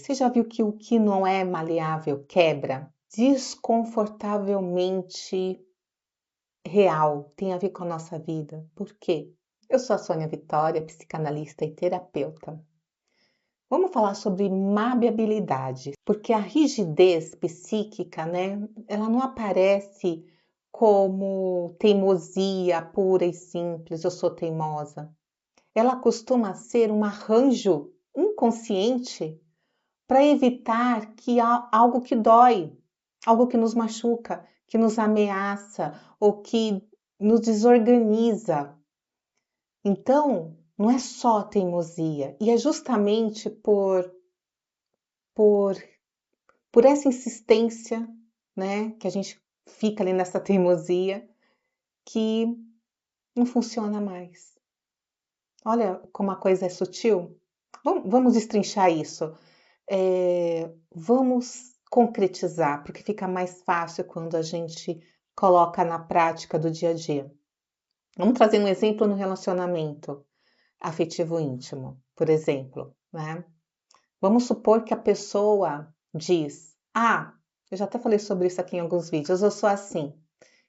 Você já viu que o que não é maleável quebra? Desconfortavelmente real, tem a ver com a nossa vida. Por quê? Eu sou a Sônia Vitória, psicanalista e terapeuta. Vamos falar sobre maleabilidade, porque a rigidez psíquica, né, ela não aparece como teimosia pura e simples, eu sou teimosa. Ela costuma ser um arranjo inconsciente para evitar que algo que dói, algo que nos machuca, que nos ameaça ou que nos desorganiza. Então, não é só teimosia, e é justamente por, por essa insistência, né, que a gente fica ali nessa teimosia, que não funciona mais. Olha como a coisa é sutil. Vamos destrinchar isso. Vamos concretizar, porque fica mais fácil quando a gente coloca na prática do dia a dia. Vamos trazer um exemplo no relacionamento afetivo íntimo, por exemplo, né? Vamos supor que a pessoa diz: Ah, eu já até falei sobre isso aqui em alguns vídeos, eu sou assim,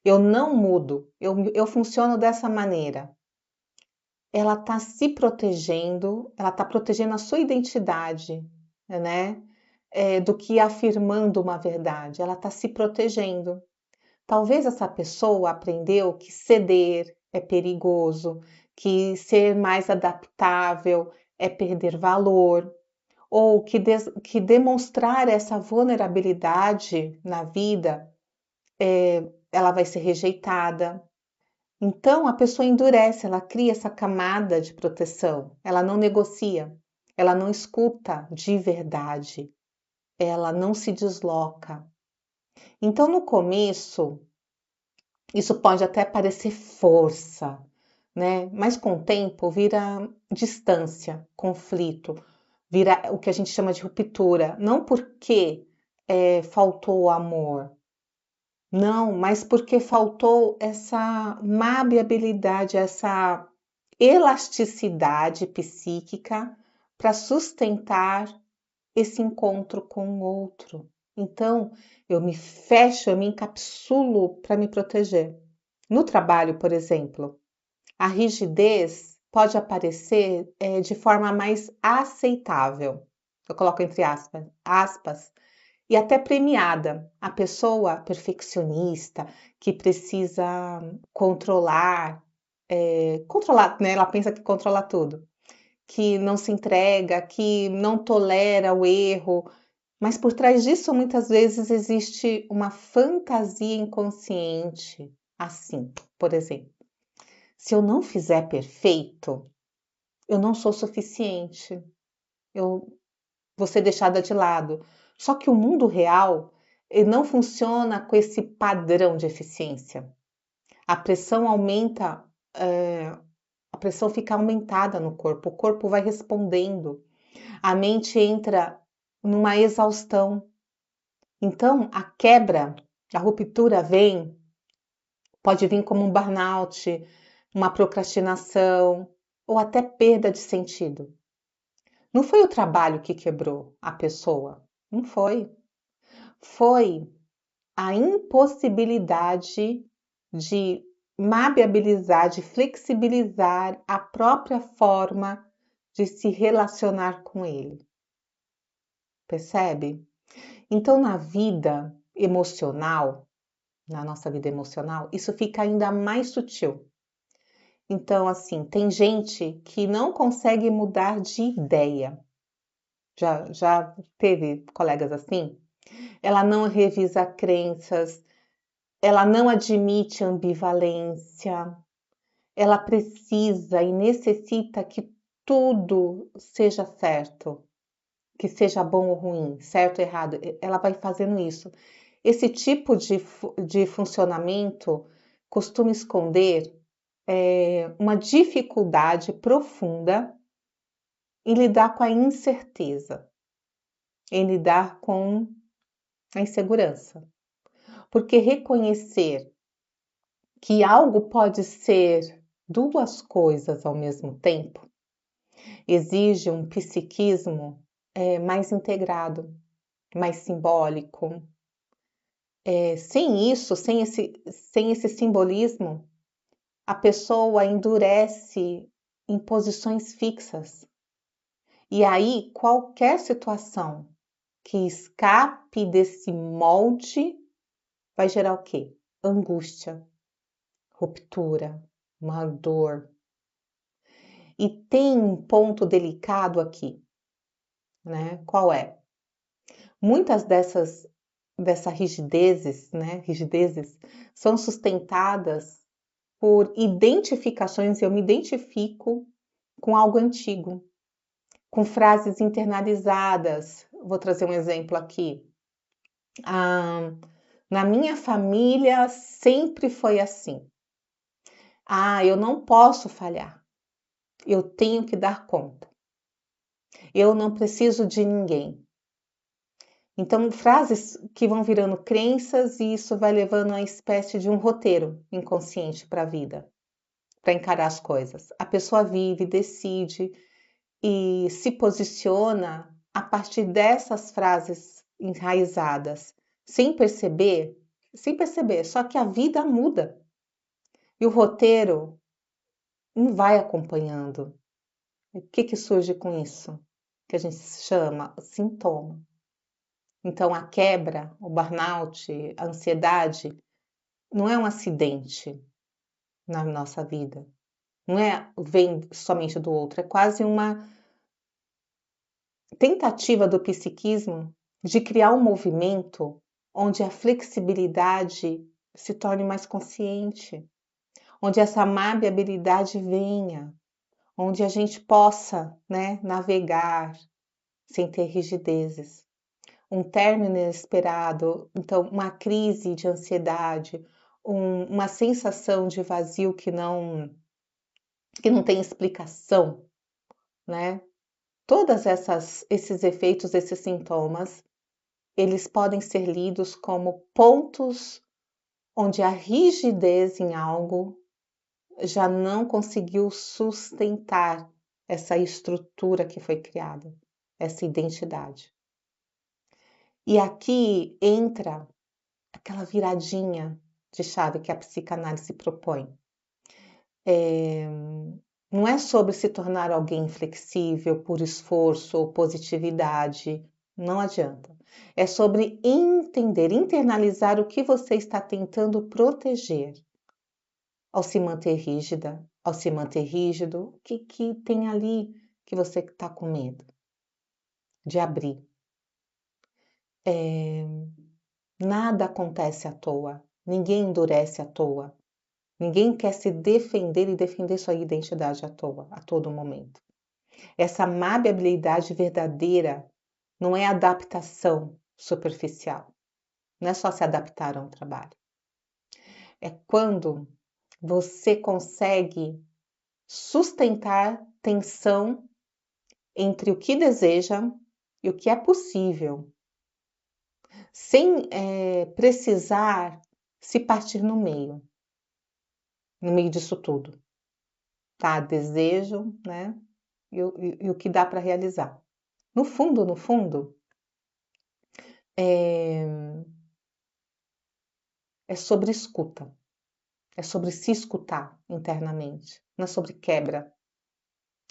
eu não mudo, eu funciono dessa maneira. Ela está se protegendo, ela está protegendo a sua identidade, né? Do que afirmando uma verdade, ela está se protegendo. Talvez essa pessoa aprendeu que ceder é perigoso, que ser mais adaptável é perder valor, ou que demonstrar essa vulnerabilidade na vida, ela vai ser rejeitada. Então a pessoa endurece, ela cria essa camada de proteção, ela não negocia, ela não escuta de verdade, ela não se desloca. Então, no começo, isso pode até parecer força, né? Mas com o tempo vira distância, conflito, vira o que a gente chama de ruptura. Não porque faltou amor, não, mas porque faltou essa maleabilidade, essa elasticidade psíquica para sustentar esse encontro com o outro. Então, eu me fecho, eu me encapsulo para me proteger. No trabalho, por exemplo, a rigidez pode aparecer de forma mais aceitável. Eu coloco entre aspas, e até premiada. A pessoa perfeccionista que precisa controlar, né? Ela pensa que controla tudo, que não se entrega, que não tolera o erro, mas por trás disso muitas vezes existe uma fantasia inconsciente. Assim, por exemplo, se eu não fizer perfeito, eu não sou suficiente, eu vou ser deixada de lado. Só que o mundo real ele não funciona com esse padrão de eficiência. A pressão aumenta, a pressão fica aumentada no corpo, o corpo vai respondendo, a mente entra numa exaustão. Então, a quebra, a ruptura pode vir como um burnout, uma procrastinação ou até perda de sentido. Não foi o trabalho que quebrou a pessoa, não foi. Foi a impossibilidade de maleabilizar, de flexibilizar a própria forma de se relacionar com ele. Percebe? Então, na nossa vida emocional, isso fica ainda mais sutil. Então, assim, tem gente que não consegue mudar de ideia. Já teve colegas assim? Ela não revisa crenças, ela não admite ambivalência, ela precisa e necessita que tudo seja certo, que seja bom ou ruim, certo ou errado. Ela vai fazendo isso. Esse tipo de funcionamento costuma esconder uma dificuldade profunda em lidar com a incerteza, em lidar com a insegurança. Porque reconhecer que algo pode ser duas coisas ao mesmo tempo exige um psiquismo mais integrado, mais simbólico. Sem isso, sem esse simbolismo, a pessoa endurece em posições fixas. E aí, qualquer situação que escape desse molde vai gerar o quê? Angústia, ruptura, uma dor. E tem um ponto delicado aqui, né? Qual é? Muitas dessas rigidezes, né? Rigidezes são sustentadas por identificações. Eu me identifico com algo antigo, com frases internalizadas. Vou trazer um exemplo aqui. Na minha família sempre foi assim. Eu não posso falhar. Eu tenho que dar conta. Eu não preciso de ninguém. Então, frases que vão virando crenças e isso vai levando a uma espécie de um roteiro inconsciente para a vida, para encarar as coisas. A pessoa vive, decide e se posiciona a partir dessas frases enraizadas, sem perceber, só que a vida muda. E o roteiro não vai acompanhando. O que surge com isso? Que a gente chama sintoma. Então, a quebra, o burnout, a ansiedade, não é um acidente na nossa vida. Não vem somente do outro, é quase uma tentativa do psiquismo de criar um movimento onde a flexibilidade se torne mais consciente, onde essa maleabilidade venha, onde a gente possa, né, navegar sem ter rigidezes. Um término inesperado, então uma crise de ansiedade, uma sensação de vazio que não tem explicação, né? Todas esses efeitos, esses sintomas, eles podem ser lidos como pontos onde a rigidez em algo já não conseguiu sustentar essa estrutura que foi criada, essa identidade. E aqui entra aquela viradinha de chave que a psicanálise propõe. Não é sobre se tornar alguém flexível por esforço ou positividade, não adianta. É sobre entender, internalizar o que você está tentando proteger. Ao se manter rígida, ao se manter rígido, o que tem ali que você está com medo de abrir? Nada acontece à toa, ninguém endurece à toa, ninguém quer se defender e defender sua identidade à toa, a todo momento. Essa maleabilidade verdadeira não é adaptação superficial, não é só se adaptar a um trabalho. É quando você consegue sustentar tensão entre o que deseja e o que é possível, sem precisar se partir no meio disso tudo, tá? Desejo, né? E o que dá para realizar. No fundo, é sobre escuta, é sobre se escutar internamente, não é sobre quebra,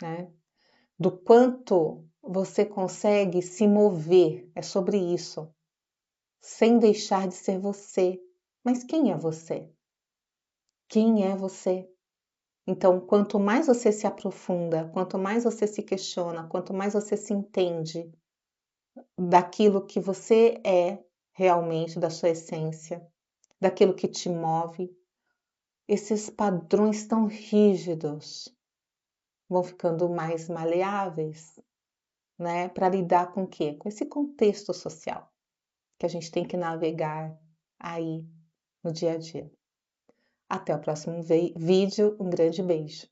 né? Do quanto você consegue se mover, é sobre isso, sem deixar de ser você. Mas quem é você? Quem é você? Então, quanto mais você se aprofunda, quanto mais você se questiona, quanto mais você se entende daquilo que você é realmente, da sua essência, daquilo que te move, esses padrões tão rígidos vão ficando mais maleáveis, né? Para lidar com o quê? Com esse contexto social que a gente tem que navegar aí no dia a dia. Até o próximo vídeo, um grande beijo.